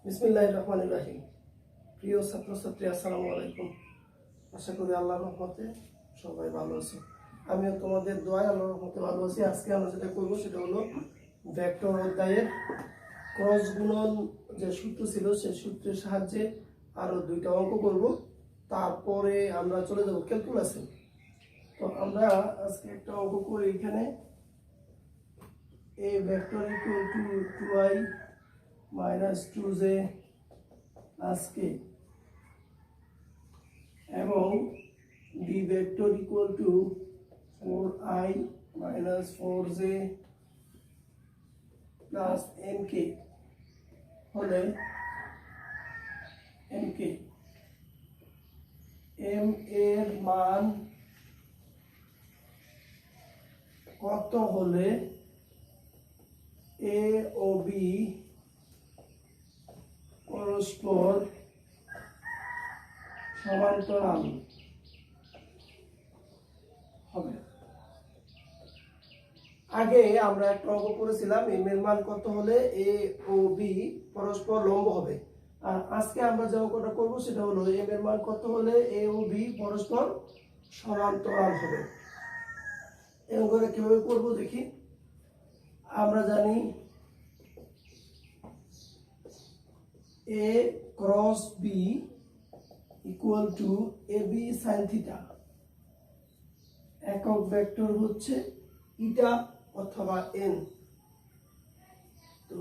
বিসমিল্লাহির রহমানির রহিম। প্রিয় ছাত্রছাত্রী, আসসালামু আলাইকুম। আশা করি আল্লাহর রহমতে সবাই ভালো আছে। আমিও তোমাদের দোয়ায় আল্লাহর রহমতে ভালো আছি। আজকে আমরা যেটা করব সেটা হলো ভেক্টর অধ্যায়ের ক্রস গুণন যে সূত্র ছিল সেই সূত্রের সাহায্যে আরো দুইটা অঙ্ক করব, তারপরে আমরা চলে যাব ক্যালকুলাসে। তো আমরা আজকে একটা অঙ্ক করি। এখানে a vector equal to 2i minus 2j plus k এবং b vector equal to 4i minus 4j plus nk হলে nk m এর মান কত হলে a ও b পরস্পর সমান্তরাল হবে। আগে আমরা একটা অঙ্ক করেছিলাম m এর মান কত হলে a ও b পরস্পর লম্ব হবে, আর আজকে আমরা যে অঙ্কটা করব সেটা হলো m এর মান কত হলে a ও b পরস্পর সমান্তরাল হবে। এই অঙ্কটা কিভাবে করব দেখি। আমরা জানি a cross b equal to ab sin theta, একক ভেক্টর হচ্ছে ইটা অথবা n। তো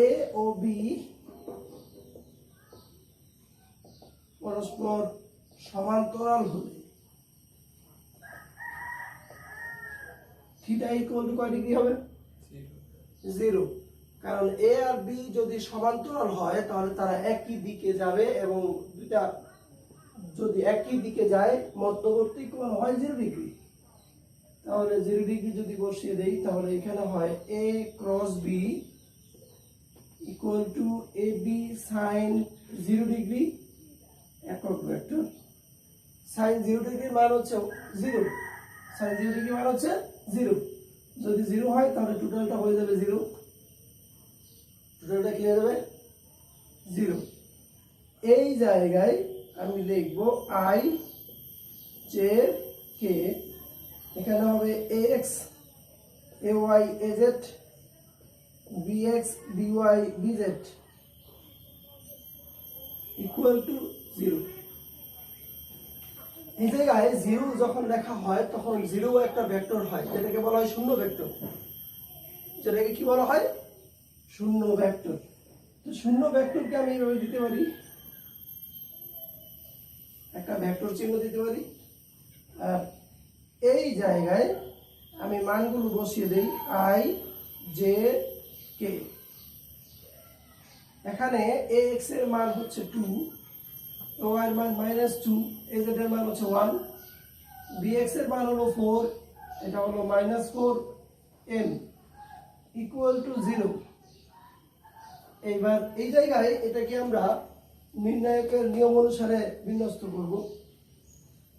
a ও b পরস্পর সমান্তরাল হলে থিটা ইকুয়াল টু কয় ডিগ্রি হবে? 0। কারণ a আর b যদি সমান্তরাল হয় তাহলে তারা একই দিকে যাবে, এবং দুইটা যদি একই দিকে যায় মধ্যবর্তী কোণ হয় 0 ডিগ্রি। তাহলে 0 ডিগ্রি যদি বসিয়ে দেই তাহলে এখানে হয় a cross b equal to ab sin 0 degree একক ভেক্টর। sin 0 ডিগ্রির মান হচ্ছে 0, sin 0 ডিগ্রি মান হচ্ছে 0। যদি 0 হয় তাহলে টোটালটা হয়ে যাবে 0, টোটালটা কি হয়ে যাবে 0। এই জায়গায় আমি লিখব i j k, এখানে হবে ax ay az bx by bz equal to 0। এই জায়গায় 0 যখন লেখা হয় তখন 0 একটা ভেক্টর হয়, যেটাকে বলা হয় শূন্য ভেক্টর। যেটাকে কি বলা হয়? শূন্য ভেক্টর। তো শূন্য ভেক্টরকে আমি এইভাবে দিতে পারি, একটা ভেক্টর চিহ্ন দিতে পারি, আর এই জায়গায় আমি মানগুলো বসিয়ে দেই i j k। এখানে ax এর মান হচ্ছে 2, y এর মান -2, az এর মান হচ্ছে 1, bx এর মান হলো 4, এটা হলো -4n ইকুয়াল টু 0। এইবার এই জায়গায় এটাকে আমরা নির্ণায়কের নিয়ম অনুসারে বিন্যস্ত করব,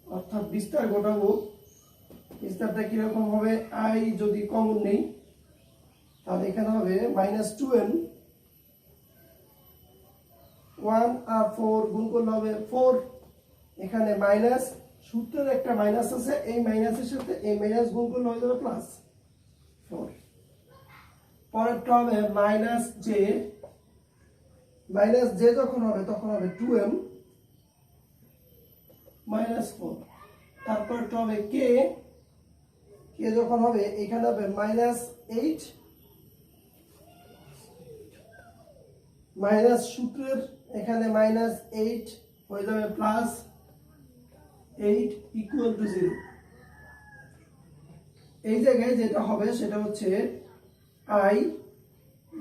অর্থাৎ বিস্তার ঘটাবো। বিস্তারটা কিরকম হবে? i যদি কমন নেই তাহলে এখানে হবে -2n, 1 আর 4 গুণ করলে হবে 4, এখানে মাইনাস, সূত্রের একটা মাইনাস আছে, এই মাইনাসের সাথে এই মাইনাস গুণ করলে হয়ে যাবে +4। পরেরটা হবে j যখন হবে তখন হবে 2m -4। তারপরটা হবে k যখন হবে এখানে হবে -8, মাইনাস সূত্রের এখানে -8 হয়ে যাবে +8 ইকুয়াল টু 0। এই জায়গায় যেটা হবে সেটা হচ্ছে i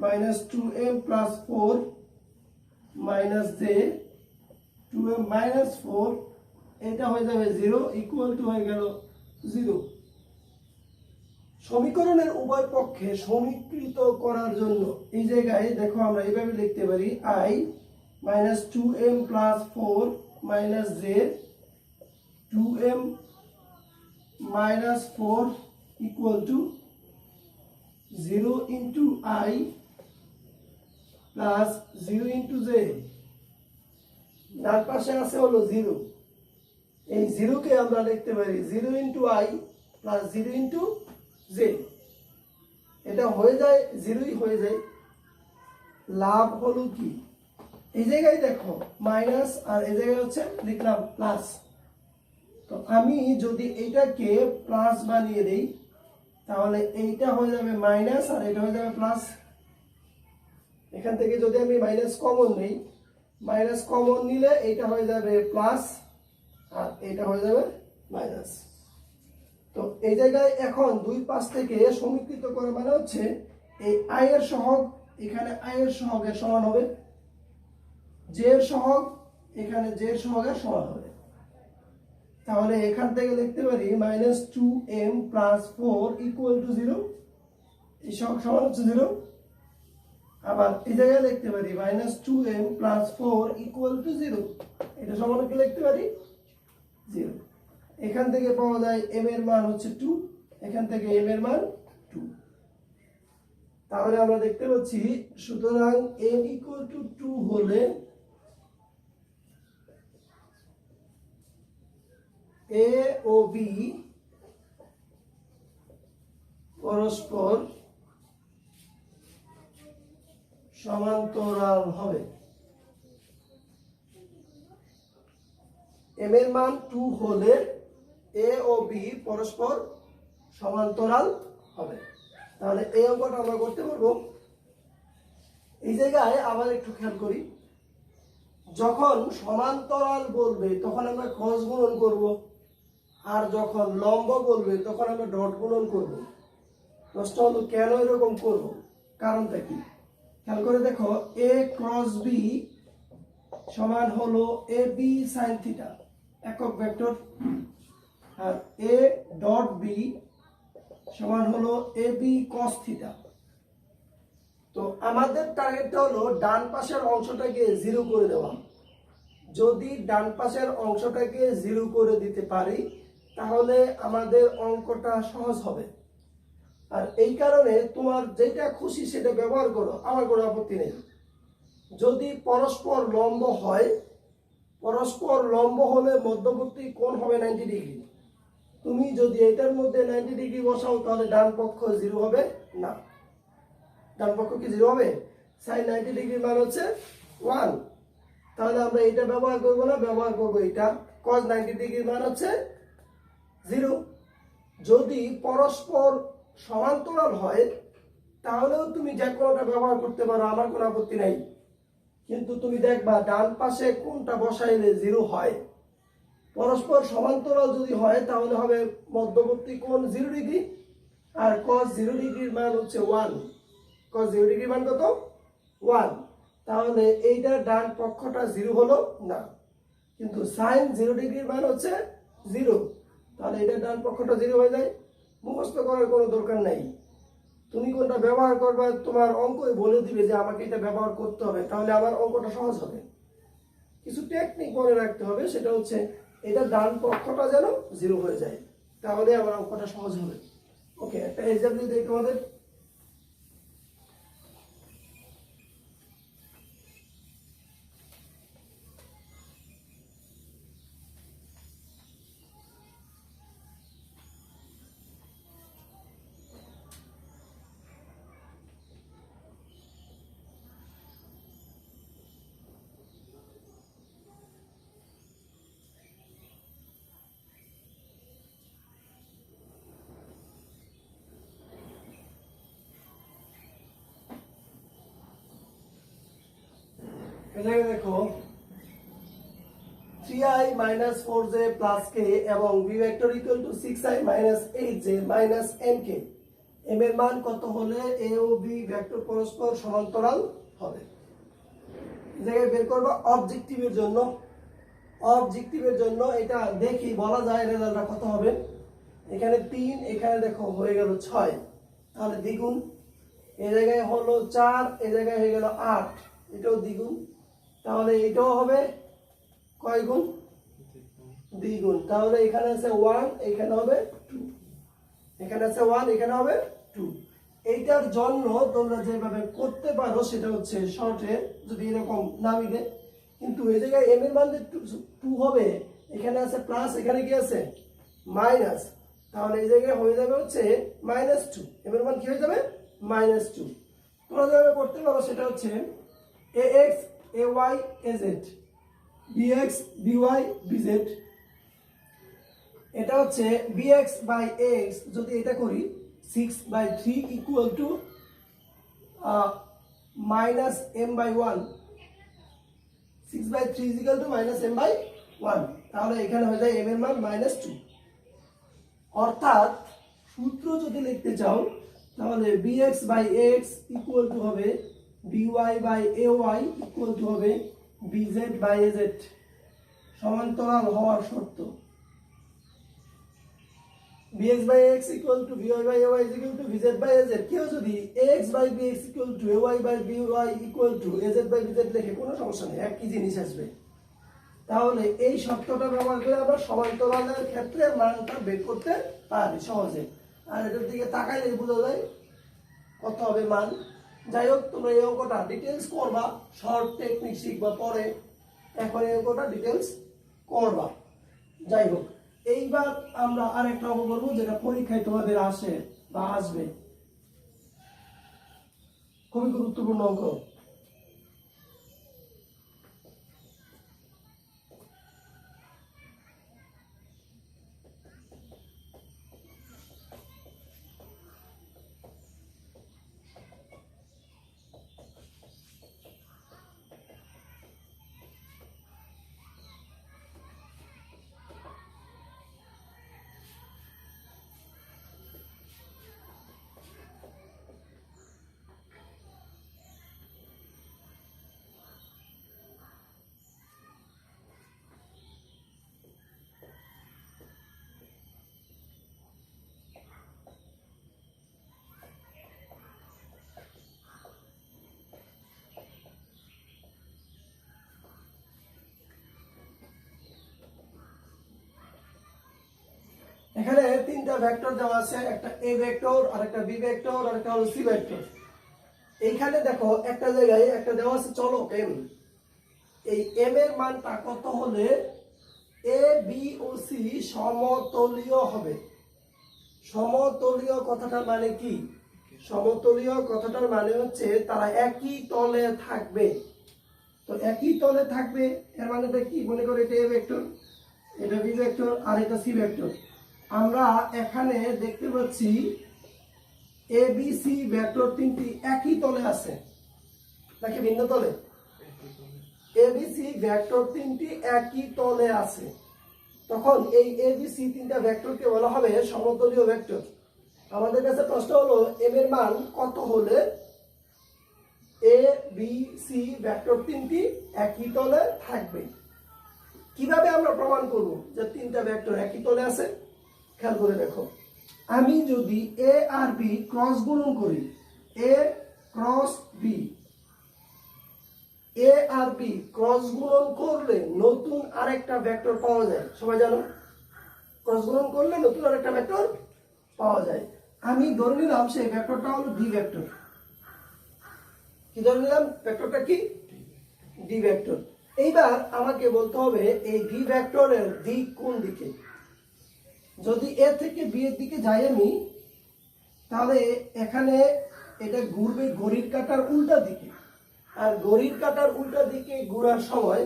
-2m + 4 j 2m -4, এটা হয়ে যাবে 0 ইকুয়াল টু হয়ে গেল 0। সমীকরণের উভয় পক্ষে সমীকৃত করার জন্য এই জায়গায় দেখো আমরা এইভাবে লিখতে পারি i -2m + 4 j 2m -4 equal to 0 into I plus 0 into J, ডান পাশে আছে হলো 0, এই 0 কে আমরা লিখতে পারি 0 into I plus 0 into J, এটা হয়ে যায় 0ই হয়ে যায়। লাভ হলো কি, এই জায়গায় দেখো মাইনাস আর এই জায়গায় হচ্ছে লিখলাম প্লাস। তো আমি যদি এইটাকে প্লাস বানিয়ে দেই তাহলে এইটা হয়ে যাবে মাইনাস আর এটা হয়ে যাবে প্লাস। এখান থেকে যদি আমি মাইনাস কমন নেই, মাইনাস কমন নিলে এইটা হয়ে যাবে প্লাস আর এটা হয়ে যাবে মাইনাস। তো এই জায়গায় এখন দুই পাশ থেকে সমীকৃত করে মানে হচ্ছে এই আই এর সহগ এখানে আই এর সহগের সমান হবে, জে এর সহগ এখানে জে এর সহগের সমান হবে। তাহলে এখান থেকে লিখতে পারি -2m + 4 = 0, এই সহগ সমান হচ্ছে 0। আবার এই জায়গায় লিখতে পারি -2m + 4 = 0, এটা সমান কি লিখতে পারি 0। এখান থেকে পাওয়া যায় m এর মান হচ্ছে 2, এখান থেকে m এর মান 2। তাহলে আমরা দেখতে পাচ্ছি সুতরাং m = 2 হলে a ও b পরস্পর সমান্তরাল হবে। m এর মান 2 হলে a ও b পরস্পর সমান্তরাল হবে। তাহলে এই অঙ্কটা আমরা করতে পারবো। এই জায়গায় আবার একটু খেয়াল করি, যখন সমান্তরাল বলবে তখন আমরা ক্রস গুণন করব, আর যখন লম্ব বলবে তখন আমরা ডট গুণন করব। প্রশ্ন হলো কেন এরকম করব, কারণটা কি? খেয়াল করে দেখো, a ক্রস b সমান হলো a b sin থিটা, একক ভেক্টর, আর a ডট b সমান হলো a b cos থিটা। তো আমাদের টার্গেটটা হলো ডান পাশের অংশটাকে 0 করে দেওয়া। যদি ডান পাশের অংশটাকে 0 করে দিতে পারি তাহলে আমাদের অঙ্কটা সহজ হবে। আর এই কারণে তোমার যেটা খুশি সেটা ব্যবহার করো, আমার কোনো আপত্তি নেই। যদি পরস্পর লম্ব হয়, পরস্পর লম্ব হলে মধ্যবর্তী কোণ হবে 90 ডিগ্রি। তুমি যদি এটার মধ্যে 90 ডিগ্রি বসাও তাহলে ডান পক্ষ 0 হবে না। ডান পক্ষ কি 0 হবে? sin 90 ডিগ্রির মান হচ্ছে 1। তাহলে আমরা এটা ব্যবহার করব না, ব্যবহার করব এটা, cos 90 ডিগ্রির মান হচ্ছে 0। যদি পরস্পর সমান্তরাল হয় তাহলেও তুমি যে কোনটা ব্যবহার করতে পারো, আমার কোনো আপত্তি নাই। কিন্তু তুমি দেখবা ডান পাশে কোনটা বসাইলে 0 হয়। পরস্পর সমান্তরাল যদি হয় তাহলে হবে মধ্যবর্তী কোণ 0 ডিগ্রি, আর cos 0 ডিগ্রির মান হচ্ছে 1। cos 0 ডিগ্রির মান কত? 1। তাহলে এইটার ডান পক্ষটা 0 হলো না, কিন্তু sin 0 ডিগ্রির মান হচ্ছে 0। তাহলে এটার ডান পক্ষটা 0 হয়ে যায়। মুখস্থ করার কোনো দরকার নাই, তুমি কোনটা ব্যবহার করবে তোমার অঙ্কই বলে দিবে যে আমাকে এটা ব্যবহার করতে হবে, তাহলে আমার অঙ্কটা সহজ হবে। কিছু টেকনিক মনে রাখতে হবে, সেটা হচ্ছে এটা ডান পক্ষটা যেন 0 হয়ে যায়, তাহলে আমার অঙ্কটা সহজ হবে। ওকে, একটা এক্সাম্পল দিই তোমাদের। এখানে দেখো 3i - 4j + k এবং b vector = 6i - 8j - nk। m এর মান কত হলে a ও b ভেক্টর পরস্পর সমান্তরাল হবে? এই জায়গায় বের করব অবজেক্টিভের জন্য। অবজেক্টিভের জন্য এটা দেখি বলা যায় রেজাল্টটা কত হবে। এখানে 3, এখানে দেখো হয়ে গেল 6, তাহলে দ্বিগুণ। এই জায়গায় হলো 4, এই জায়গায় হয়ে গেল 8, এটাও দ্বিগুণ। তাহলে এটাও হবে কয় গুণ? দ্বিগুণ। তাহলে এখানে আছে 1, এখানে হবে 2, এখানে আছে 1, এখানে হবে 2। এইটার জন্য তোমরা যেভাবে করতে পারো সেটা হচ্ছে শর্টে যদি এরকম না মিলে, কিন্তু এই জায়গায় এম এর মান 2 হবে, এখানে আছে প্লাস, এখানে কি আছে মাইনাস, তাহলে এই জায়গায় হয়ে যাবে হচ্ছে -2, এম এর মান কি হয়ে যাবে -2। তোমরা যেভাবে করতে পারো সেটা হচ্ছে ax ay az bx by bz, এটা হচ্ছে bx by x, যদি এটা করি 6/3 equal to -m/1, 6/3 is equal to -m/1, তাহলে এখানে হয়ে যায় m এর মান -2। অর্থাৎ সূত্র যদি লিখতে চাও তাহলে bx by x equal to হবে by by ay equal to হবে bz by az, সমান্তরাল হওয়ার শর্ত। bx by x equal to by by ay is equal to bz by az, কেউ যদি x by bx equal to ay by by equal to az by bz লেখে কোনো সমস্যা নেই, একই জিনিস আসবে। তাহলে এই শর্তটা ব্যবহার করে আমরা সমান্তরালের ক্ষেত্রে মানটা বের করতে পারি সহজে। আর এটার দিকে তাকাইলে বোঝা যায় কত হবে মান। যাই হোক, তোমরা এই অঙ্কটা ডিটেলস করবা, শর্ট টেকনিক শিখবা পরে, এখন এই অঙ্কটা ডিটেলস করবা। যাই হোক, এইবার আমরা আরেকটা অঙ্ক করবো যেটা পরীক্ষায় তোমাদের আসে বা আসবে, খুবই গুরুত্বপূর্ণ অঙ্ক। এখানে তিনটা ভেক্টর দেওয়া আছে, একটা a ভেক্টর, আর একটা b ভেক্টর, আর একটা হলো c ভেক্টর। এইখানে দেখো একটা জায়গায় একটা দেওয়া আছে চলক m, এই m এর মানটা কত হলে a b ও c সমতলীয় হবে। সমতলীয় কথাটার মানে কি? সমতলীয় কথাটার মানে হচ্ছে তারা একই তলে থাকবে। তো একই তলে থাকবে এর মানেটা কি? মনে করো এটা a ভেক্টর, এটা b ভেক্টর, আর এটা c ভেক্টর। আমরা এখানে দেখতে পাচ্ছি এ বি সি ভেক্টর তিনটি একই তলে আছে নাকি ভিন্ন তলে? এ বি সি ভেক্টর তিনটি একই তলে আছে, তখন এই এ বি সি তিনটা ভেক্টরকে বলা হবে সমতলীয় ভেক্টর। আমাদের কাছে প্রশ্ন হলো এম এর মান কত হলে এ বি সি ভেক্টর তিনটি একই তলে থাকবে। কিভাবে আমরা প্রমাণ করব যে তিনটা ভেক্টর একই তলে আছে? খেয়াল করে দেখো, আমি যদি এ আর বি ক্রস গুণন করি, এ ক্রস বি, এ আর বি ক্রস গুণন করলে নতুন আরেকটা ভেক্টর পাওয়া যায়। সবাই জানো ক্রস গুণন করলে নতুন আরেকটা ভেক্টর পাওয়া যায়। আমি ধরে নিলাম সেই ভেক্টরটা হলো ডি ভেক্টর। কি ধরে নিলাম? ভেক্টরটা কি? D vector. এইবার আমাকে বলতে হবে এই ডি ভেক্টরের দিক কোন দিকে। যদি এ থেকে বি এর দিকে যাই আমি, তাহলে এখানে এটা ঘুরবে ঘড়ির কাঁটার উল্টা দিকে, আর ঘড়ির কাঁটার উল্টা দিকে ঘোরার সময়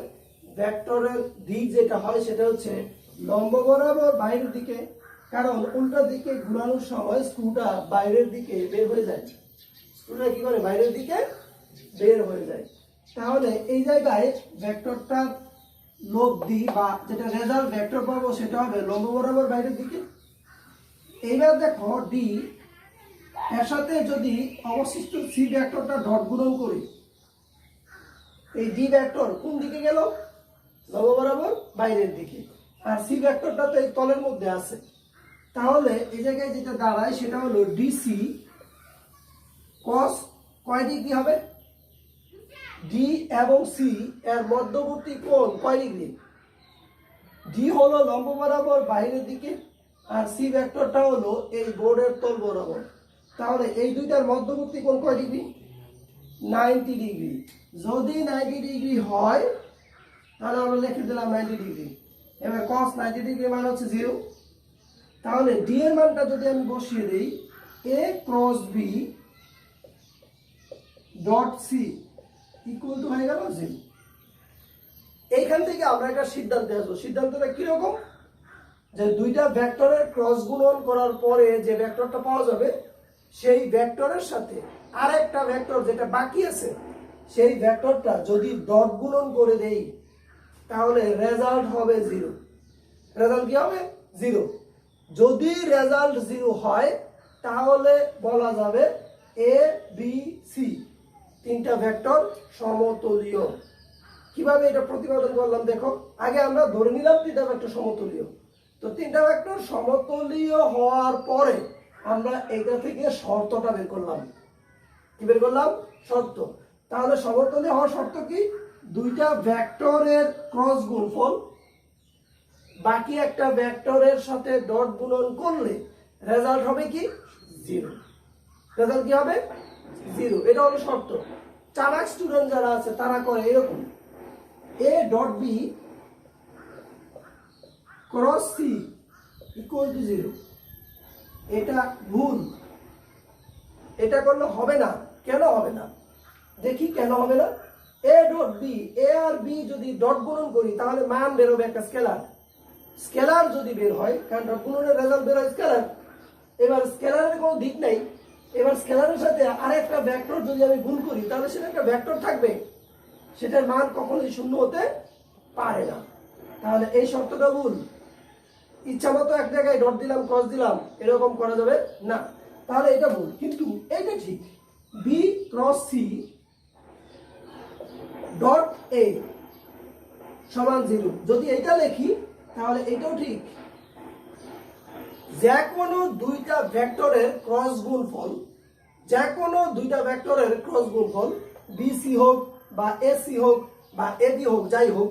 ভেক্টরের দিক যেটা হয় সেটা হচ্ছে লম্ব বরাবর বাইরের দিকে, কারণ উল্টা দিকে ঘোরানোর সময় স্ক্রুটা বাইরের দিকে বের হয়ে যায়। স্ক্রুটা কি করে? বাইরের দিকে বের হয়ে যায়। তাহলে এই জায়গায় ভেক্টরটার লব্ধি বা যেটা রেজাল্ট ভেক্টর পাবো সেটা হবে লম্ব বরাবর বাইরের দিকে। এইবার দেখো ডি এর সাথে যদি অবশিষ্ট সি ভেক্টরটা ডট গুণন করি, এই ডি ভেক্টর কোন দিকে গেল? লম্ব বরাবর বাইরের দিকে। আর সি ভেক্টরটা তো এই তলের মধ্যে আছে, তাহলে এই জায়গায় যেটা দাঁড়ায় সেটা হলো ডিসি কস কয় ডিগ্রি হবে? ডি এবং সি এর মধ্যবর্তী কোণ কয় ডিগ্রি? ডি হলো লম্ব বরাবর বাইরের দিকে, আর সি ভেক্টরটা হলো এই বোর্ডের তল বরাবর। তাহলে এই দুইটার মধ্যবর্তী কোণ কয় ডিগ্রি? 90 ডিগ্রি। যদি 90 ডিগ্রি হয় তাহলে আমরা লিখে দিলাম 90 ডিগ্রি। এবার cos 90 ডিগ্রি মান হচ্ছে 0। তাহলে d এর মানটা যদি আমি বসিয়ে দেই a cross b dot c equal to হয়ে গেল 0। এইখান থেকে আমরা একটা সিদ্ধান্তে আসবো। সিদ্ধান্তটা কিরকম? যে দুইটা ভেক্টরের ক্রস গুণন করার পরে যে ভেক্টরটা পাওয়া যাবে সেই ভেক্টরের সাথে আরেকটা ভেক্টর যেটা বাকি আছে সেই ভেক্টরটা যদি ডট গুণন করে দেই তাহলে রেজাল্ট হবে 0। রেজাল্ট কি হবে? 0। যদি রেজাল্ট 0 হয় তাহলে বলা যাবে এ বি সি তিনটা ভেক্টর সমতুল্য। কিভাবে এটা প্রতিপাদন করলাম দেখো। আগে আমরা ধরে নিলাম তিনটা ভেক্টর সমতুল্য। তো তিনটা ভেক্টর সমতুল্য হওয়ার পরে আমরা এটা থেকে শর্তটা বের করলাম। কি বের করলাম? শর্ত। তাহলে সমতুল্য হওয়ার শর্ত কি? দুইটা ভেক্টরের ক্রস গুণফল বাকি একটা ভেক্টরের সাথে ডট গুণন করলে রেজাল্ট হবে কি? 0। রেজাল্ট কি হবে? 0। এটা হলো শর্ত। চালাক স্টুডেন্ট যারা আছে তারা করে এরকম, a dot b cross c equal to 0। এটা ভুল। এটা করলে হবে না। কেন হবে না? দেখি কেন হবে না। a ডট b, a আর b যদি ডট গুণন করি তাহলে মান বের হবে একটা স্কেলার। স্কেলার যদি বের হয়, কারণ ডট গুণনের রেজাল্ট বের হয় স্কেলার। এবার স্কেলারের কোনো দিক নাই। এবার স্কেলারের সাথে আরেকটা ভেক্টর যদি আমি গুণ করি তাহলে সেটা একটা ভেক্টর থাকবে, সেটার মান কখনোই শূন্য হতে পারে না। তাহলে এই শর্তটা ভুল। ইচ্ছা মতো এক জায়গায় ডট দিলাম ক্রস দিলাম এরকম করা যাবে না। তাহলে এটা ভুল। কিন্তু এইটা ঠিক, B cross C dot A সমান 0। যদি এটা লিখি তাহলে এটাও ঠিক। যে কোনো দুইটা ভেক্টরের ক্রস গুণফল, যে কোনো দুইটা ভেক্টরের ক্রস গুণফল বিসি হোক বা এসি হোক বা এডি হোক, যাই হোক,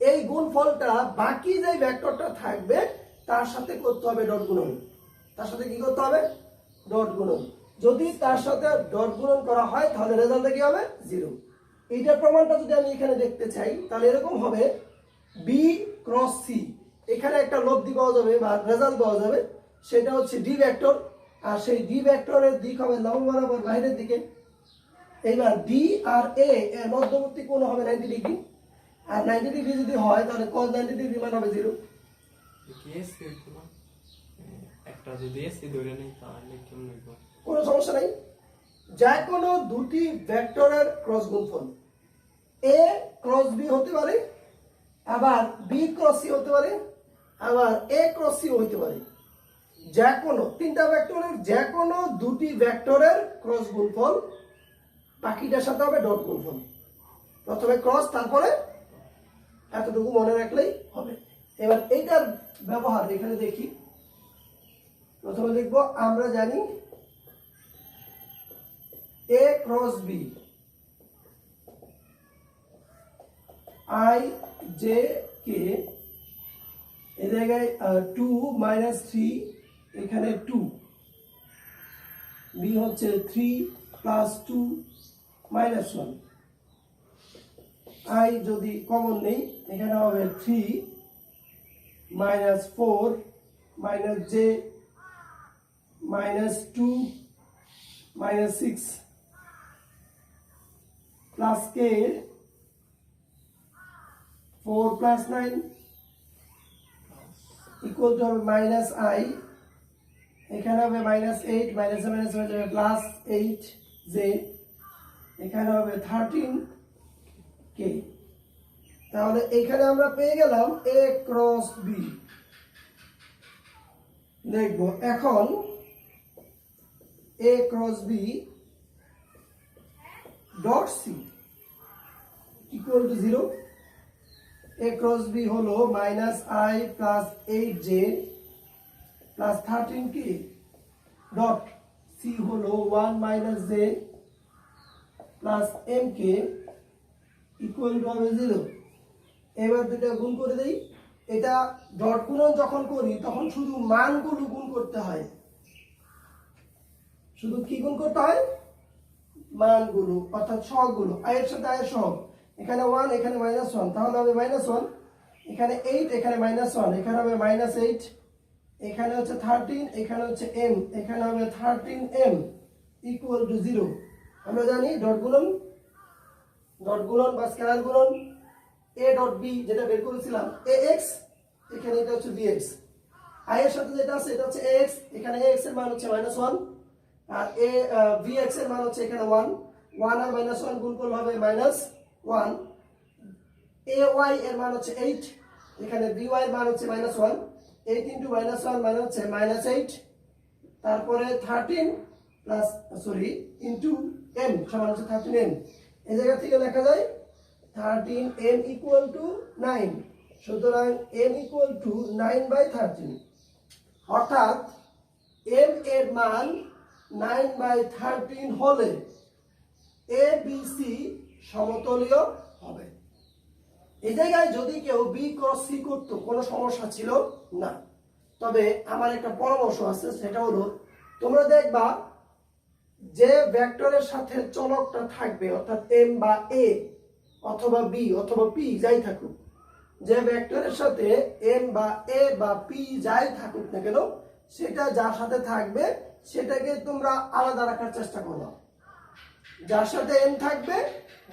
এই গুণফলটা বাকি যে ভেক্টরটা থাকবে তার সাথে করতে হবে ডট গুণন। তার সাথে কি করতে হবে? ডট গুণন। যদি তার সাথে ডট গুণন করা হয় তাহলে রেজাল্টটা কি হবে? 0। এইটার প্রমাণটা যদি আমি এখানে দেখতে চাই তাহলে এরকম হবে, বি ক্রস সি, এখানে একটা লব্ধি পাওয়া যাবে বা রেজাল্ট পাওয়া যাবে, সেটা হচ্ছে ডি ভেক্টর। আর সেই ডি ভেক্টরের দিক হবে লম্ব বরাবর বাইরের দিকে। এইবার ডি আর এ এর মধ্যবর্তী কোণ হবে 90 ডিগ্রি। আর 90 ডিগ্রি যদি হয় তাহলে cos 90 ডিগ্রি মান হবে 0। একটা যদি এসি ধরে নেই তাহলে কেমন হবে? কোনো সমস্যা নাই। যে কোনো দুটি ভেক্টরের ক্রস গুণফল এ ক্রস বি হতে পারে, আবার বি ক্রস সি হতে পারে, আবার এ ক্রস সি হতে পারে। যে কোনো তিনটা ভেক্টরের যে কোনো দুটি ভেক্টরের ক্রস গুণফল বাকিটার সাথে হবে ডট গুণফল। প্রথমে ক্রস তারপরে এতটুকু মনে রাখলেই হবে। এবার এইটার ব্যবহার এখানে দেখি। প্রথমে দেখব, আমরা জানি A cross B I J K, এই জায়গায় 2 - 3, এখানে 2, বি হচ্ছে 3 + 2 - 1। আই যদি কমন নেই এখানে হবে 3 - 4 - j -2 -6 plus k 4 + 9 equal to হবে -i, এখানে হবে -8 -7 হয়ে যাবে +8j, এখানে হবে 13k। তাহলে এখানে আমরা পেয়ে গেলাম a ক্রস b। দেখব এখন a cross b dot c equal to 0। a cross b হলো -i + 8j + 13k dot c হলো 1 - j + mk ইকুয়াল টু হবে 0। এবার দুটো গুণ করে দেই। এটা ডট গুণন যখন করি তখন শুধু মানগুলো গুণ করতে হয়। শুধু কি গুণ করতে হয়, মানগুলো অর্থাৎ সহগগুলো, আয়ের সাথে আয়ের সহগ। এখানে 1 এখানে -1, তাহলে হবে -1, এখানে 8 এখানে -1 এখানে হবে -8, এখানে হচ্ছে 13 এখানে হচ্ছে m এখানে হবে 13m ইকুয়াল টু 0। আমরা জানি ডট গুণন বা স্কেলার গুণন a ডট b যেটা বের করেছিলাম ax, এখানে এটা হচ্ছে bx। i এর সাথে যেটা আছে এটা হচ্ছে ax, এখানে ax এর মান হচ্ছে -1 আর bx এর মান হচ্ছে এখানে 1 আর -1 গুণ করলে হবে -1। ay এর মান হচ্ছে 8, এখানে by এর মান হচ্ছে -1, 8 ইনটু -1 মানে হচ্ছে -8, তারপরে 13 প্লাস ইনটু m সমান হচ্ছে 13m। এই জায়গা থেকে লেখা যায় 13m ইকুয়াল টু 9। সুতরাং m ইকুয়াল টু 9/13, অর্থাৎ m এর মান 9/13 হলে a b c সমতলীয় হবে। এই জায়গায় যদি কেউ b ক্রস c করতো কোনো সমস্যা ছিল না। তবে আমার একটা পরামর্শ আছে, সেটা হলো তোমরা দেখবা যে ভেক্টরের সাথে চলকটা থাকবে অর্থাৎ m বা a অথবা b অথবা p যাই থাকুক, যে ভেক্টরের সাথে m বা a বা p যাই থাকুক না কেন, সেটা যার সাথে থাকবে সেটাকে তোমরা আলাদা রাখার চেষ্টা করো। যার সাথে m থাকবে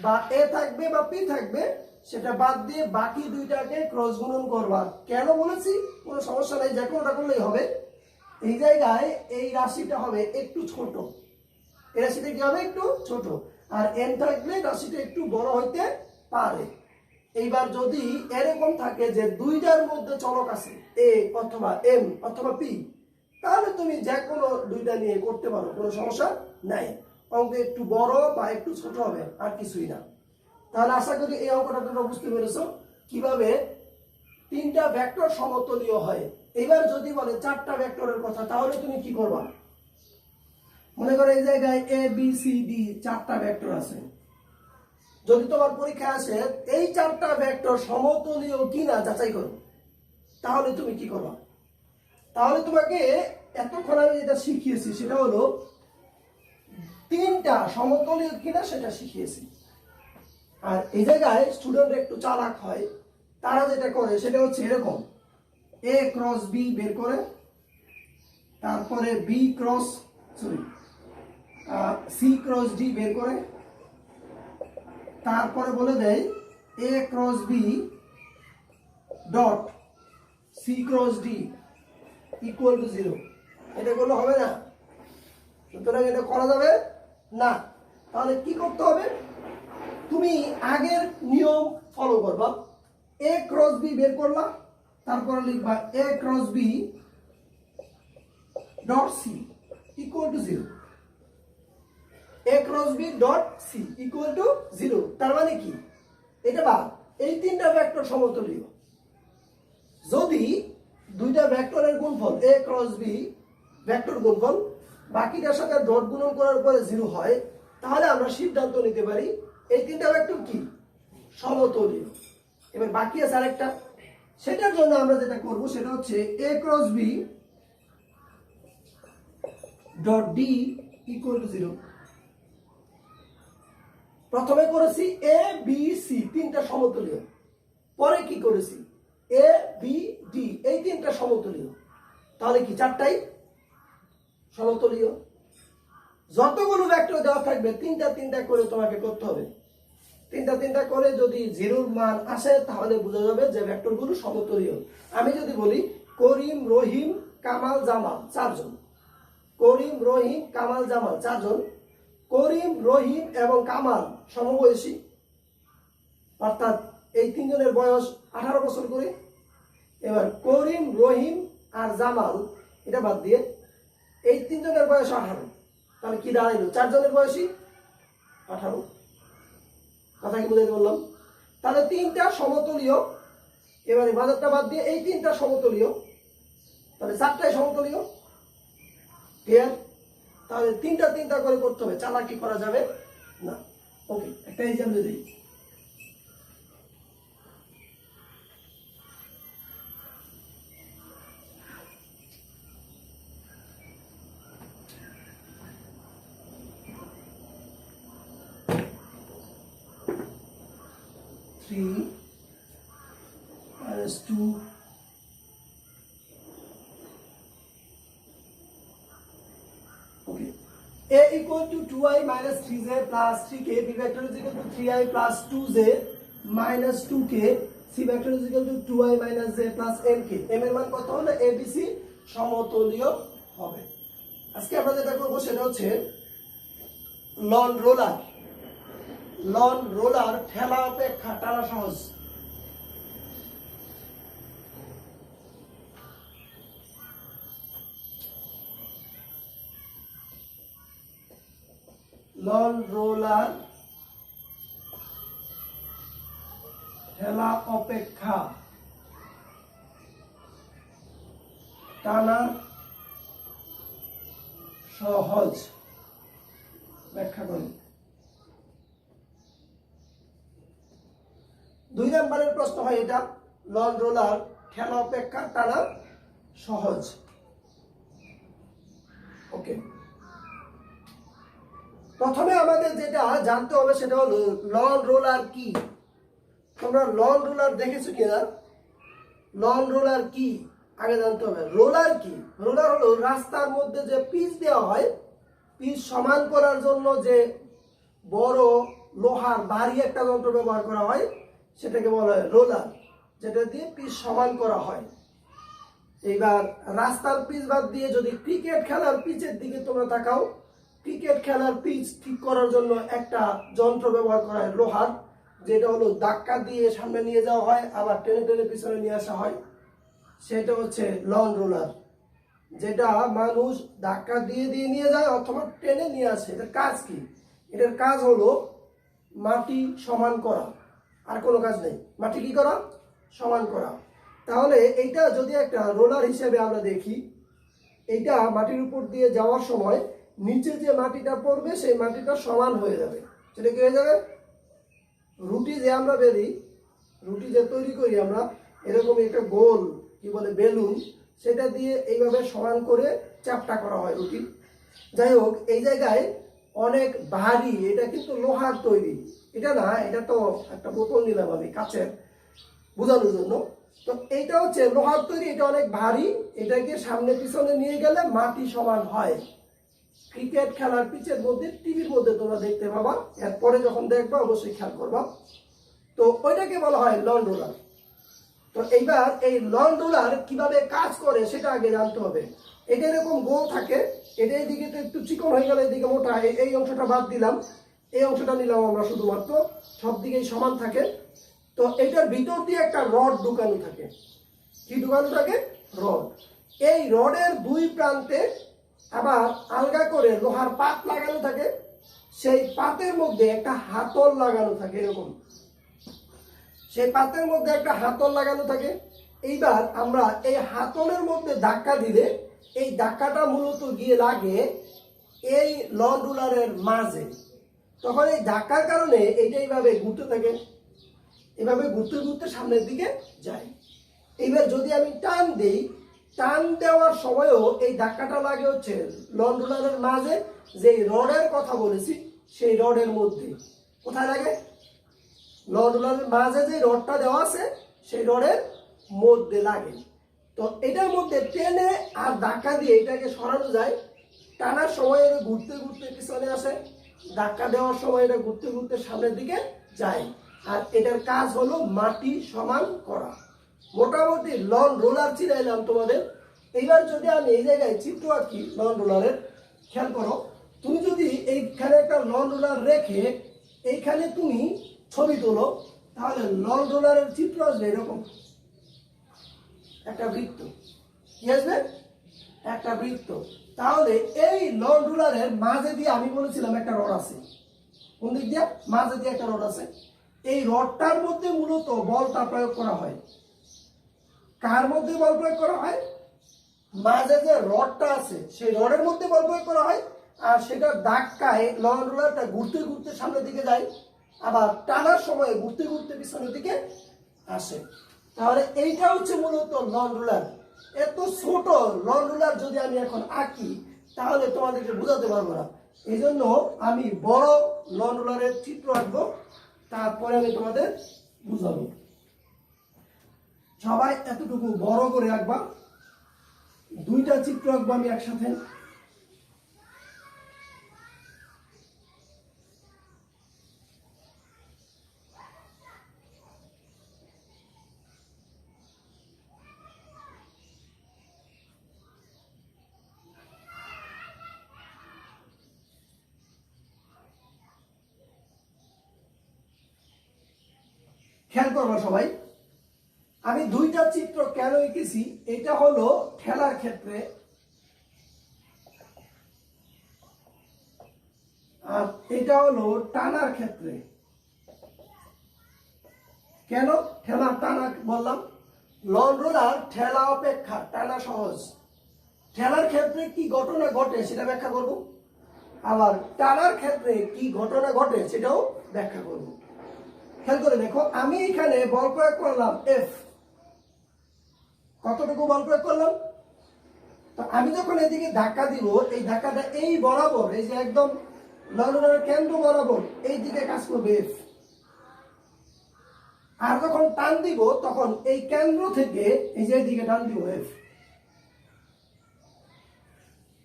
বা a থাকবে বা p থাকবে সেটা বাদ দিয়ে বাকি দুইটাকে ক্রস গুণন করবা। কেন বলেছি, কোনো সমস্যা নেই, যে কোনোটা করলেই হবে। এই জায়গায় এই রাশিটা হবে একটু ছোট, এই রাশিটা কি হবে একটু ছোট, আর m থাকলে রাশিটা একটু বড় হইতে পারে। এইবার যদি এরকম থাকে যে দুইটার মধ্যে চলক আছে a অথবা m অথবা p, তাহলে তুমি যে কোনো দুইটা নিয়ে করতে পারো, কোনো সমস্যা নাই। অঙ্ক একটু বড় বা একটু ছোট হবে, আর কিছুই না। তাহলে আশা করি এই অঙ্কটা তোমরা বুঝতে পেরেছো কিভাবে তিনটা ভেক্টর সমতলীয় হয়। এবার যদি বলে চারটা ভেক্টরের কথা, তাহলে তুমি কি করবা? মনে করো এই জায়গায় a b c d চারটা ভেক্টর আছে। যদি তোমার পরীক্ষা আসে এই চারটা ভেক্টর সমতলীয় কিনা যাচাই করো, তাহলে তুমি কি করবা? তাহলে তোমাকে এতক্ষণ আমি যেটা শিখিয়েছি সেটা হলো তিনটা সমতলীয় কিনা সেটা শিখিয়েছি। আর এই জায়গায় স্টুডেন্ট একটু চালাক হয়, তারা যেটা করে সেটা হচ্ছে এরকম, a ক্রস b বের করে, তারপরে c ক্রস d বের করে, তারপরে বলে দেয় a cross b dot c cross d equal to 0। এটা করলে হবে না, সুতরাং এটা করা যাবে না। তাহলে কি করতে হবে? তুমি আগের নিয়ম ফলো করবা, a ক্রস b বের করলা, তারপরে লিখবা a cross b dot c equal to 0, a cross b dot c equal to 0। তার মানে কি, এটা বাদ, এই তিনটা ভেক্টর সমতলীয়। যদি দুইটা ভেক্টরের গুণফল a ক্রস b ভেক্টর গুণফল বাকিটার সাথে ডট গুণন করার পরে 0 হয়, তাহলে আমরা সিদ্ধান্ত নিতে পারি এই তিনটা ভেক্টর কি সমতলীয়। এবার বাকি আছে আরেকটা, সেটার জন্য আমরা যেটা করব সেটা হচ্ছে a cross b dot d equal to 0। প্রথমে করেছি a b c তিনটা সমতলীয়, পরে কি করেছি a b d এই তিনটা সমতলীয়, তাহলে কি চারটাই সমতলীয়। যতগুলো ভেক্টর দেওয়া থাকবে তিনটা তিনটা করে তোমাকে করতে হবে, তিনটা তিনটা করে যদি 0 মান আসে তাহলে বোঝা যাবে যে ভেক্টরগুলো সমতলীয়। আমি যদি বলি করিম রহিম কামাল জামাল চারজন, করিম রহিম কামাল জামাল চারজন, করিম রহিম এবং কামাল সমবয়সী, অর্থাৎ এই তিনজনের বয়স 18 বছর করে। এবার করিম রহিম আর জামাল এটা বাদ দিয়ে এই তিনজনের বয়স 18, তাহলে কি দাঁড়াইলো? চারজনের বয়সী 18। কথা কি বুঝাইতে বললাম? তাহলে তিনটা সমতলীয়, এবারে বাজারটা বাদ দিয়ে এই তিনটা সমতলীয়, তাহলে চারটাই সমতলীয়। ক্লিয়ার? তাহলে তিনটা তিনটা করে করতে হবে, চালাকি করা যাবে না। ওকে, একটা এক্সাম্পল দিই। 3 minus 2 okay. A equal to 2i minus 3j plus 3k. B vector is equal to 3i plus 2j minus 2k. C vector is equal to 2i minus j plus nk. m এর মান কত হলে abc সমতলীয় হবে। আজকে আমরা যেটা করব সেটা হচ্ছে লন রোলার ঠেলা অপেক্ষা টানা সহজ। লন রোলার ঠেলা অপেক্ষা টানা সহজ ব্যাখ্যা করি। 2 নম্বরের প্রশ্ন হয় এটা, লন রোলার ঠেলা অপেক্ষা টানা সহজ। ওকে, প্রথমে আমাদের যেটা জানতে হবে সেটা হলো লন রোলার কি। তোমরা লন রোলার দেখেছো কিনা? লন রোলার কি আগে জানতে হবে। রোলার কি? রোলার হলো রাস্তার মধ্যে যে পিচ দেওয়া হয়, পিচ সমান করার জন্য যে বড় লোহার ভারী একটা যন্ত্র ব্যবহার করা হয় সেটাকে বলা হয় রোলার, যেটা দিয়ে পিচ সমান করা হয়। এইবার রাস্তার পিচ বাদ দিয়ে যদি ক্রিকেট খেলার পিচের দিকে তোমরা তাকাও, ক্রিকেট খেলার পিচ ঠিক করার জন্য একটা যন্ত্র ব্যবহার করা হয় লোহার, যেটা হলো ধাক্কা দিয়ে সামনে নিয়ে যাওয়া হয় আবার টেনে টেনে পিছনে নিয়ে আসা হয়, সেটা হচ্ছে লন রোলার, যেটা মানুষ ধাক্কা দিয়ে দিয়ে নিয়ে যায় অথবা টেনে নিয়ে আসে। এটার কাজ কি? এটার কাজ হলো মাটি সমান করা, আর কোনো কাজ নেই। মাটি কি করা? সমান করা। তাহলে এইটা যদি একটা রোলার হিসেবে আমরা দেখি, এইটা মাটির উপর দিয়ে যাওয়ার সময় নিচে যে মাটিটা পড়বে সেই মাটিটা সমান হয়ে যাবে। সেটা কি হয়ে যাবে? রুটি যে আমরা বেরি, রুটি যে তৈরি করি আমরা, এরকম একটা গোল কি বলে বেলুন, সেটা দিয়ে এইভাবে সমান করে চ্যাপটা করা হয় রুটি। যাই হোক, এই জায়গায় অনেক ভারী, এটা কিন্তু লোহার তৈরি, এটা না, এটা তো একটা বোতল নিলাম আমি কাচের বোঝানোর জন্য। তো এইটা হচ্ছে লোহার তৈরি, এটা অনেক ভারী, এটাকে সামনে পিছনে নিয়ে গেলে মাটি সমান হয়। ক্রিকেট খেলার পিচের মধ্যে টিভির মধ্যে তোমরা দেখতে পাবা, এরপরে যখন দেখবা অবশ্যই খেয়াল করবা। তো ওইটাকে বলা হয় লন রোলার। তো এইবার এই লন রোলার কিভাবে কাজ করে সেটা আগে জানতে হবে। এটা এরকম গোল থাকে, এটা এইদিকে তো একটু চিকন হয়ে গেলে এদিকে মোটা, এই অংশটা বাদ দিলাম, এই অংশটা নিলাম আমরা শুধুমাত্র, সব দিকেই সমান থাকে। তো এটার ভিতর দিয়ে একটা রড ঢুকানো থাকে। কি ঢুকানো থাকে? রড। এই রডের দুই প্রান্তে আবার আলগা করে লোহার পাত লাগানো থাকে, সেই পাতের মধ্যে একটা হাতল লাগানো থাকে, এরকম সেই পাতের মধ্যে একটা হাতল লাগানো থাকে। এইবার আমরা এই হাতলের মধ্যে ধাক্কা দিলে এই ধাক্কাটা মূলত গিয়ে লাগে এই লন রোলারের মাঝে। তখন এই ধাক্কার কারণে এইটা এইভাবে ঘুরতে থাকে, এভাবে ঘুরতে ঘুরতে সামনের দিকে যায়। এইবার যদি আমি টান দিই, টান দেওয়ার সময়ও এই ধাক্কাটা লাগে হচ্ছে লন রোলারের মাঝে, যে রডের কথা বলেছি সেই রডের মধ্যে। কোথায় লাগে? লন রোলারের মাঝে যে রডটা দেওয়া আছে সেই রডের মধ্যে লাগে। তো এটার মধ্যে টেনে আর ধাক্কা দিয়ে এটাকে সরানো যায়। টানার সময় এটা ঘুরতে ঘুরতে পিছনে আসে, ধাক্কা দেওয়ার সময় এটা ঘুরতে ঘুরতে সামনের দিকে যায়। আর এটার কাজ হলো মাটি সমান করা। মোটামুটি লন রোলার চিনাইলাম তোমাদের। এইবার যদি আমি এই জায়গায় চিত্র আঁকি লন রোলারের, খেয়াল করো, তুমি যদি এইখানে একটা লন রোলার রেখে এইখানে তুমি ছবি তোলো, তাহলে লন রোলারের চিত্র আসবে এরকম একটা বৃত্ত। কি আসবে? একটা বৃত্ত। তাহলে এই লন রোলারের মাঝে দিয়ে আমি বলেছিলাম একটা রড আছে, কোন দিক দিয়ে? মাঝে দিয়ে একটা রড আছে। এই রডটার মধ্যে মূলত বলটা প্রয়োগ করা হয়। কার মধ্যে বল প্রয়োগ করা হয়? মাঝে যে রডটা আছে সেই রডের মধ্যে বল প্রয়োগ করা হয়। আর সেটা ধাক্কায় লন রোলারটা ঘুরতে ঘুরতে সামনের দিকে যায়, আবার টানার সময় ঘুরতে ঘুরতে পিছনের দিকে আসে। তাহলে এইটা হচ্ছে মূলত লন রোলার। এত ছোট লন রোলার যদি আমি এখন আঁকি তাহলে তোমাদেরকে বোঝাতে পারবো না। এই জন্য আমি বড় লন রোলারের চিত্র আঁকবো, তারপরে আমি তোমাদের বুঝাবো। সবাই এতটুকু বড় করে আঁকবা, দুইটা চিত্র আঁকবো আমি একসাথে। খেয়াল করবো সবাই, আমি দুইটা চিত্র কেন এঁকেছি, এটা হলো ঠেলার ক্ষেত্রে, আর এটা হলো টানার ক্ষেত্রে। কেন ঠেলা টানা বললাম? লন রোলার ঠেলা অপেক্ষা টানা সহজ। ঠেলার ক্ষেত্রে কি ঘটনা ঘটে সেটা ব্যাখ্যা করব, আবার টানার ক্ষেত্রে কি ঘটনা ঘটে সেটাও ব্যাখ্যা করব। খেয়াল করে দেখো, আমি এখানে বল প্রয়োগ করলাম এফ। কতটুকু বল প্রয়োগ করলাম? তো আমি যখন এদিকে ধাক্কা দিব, এই ধাক্কাটা এই বরাবর, এই যে একদম লনের কেন্দ্র বরাবর এই দিকে কাজ করবে এফ। আর যখন টান দিব তখন এই কেন্দ্র থেকে এই যে দিকে টান দিব এফ।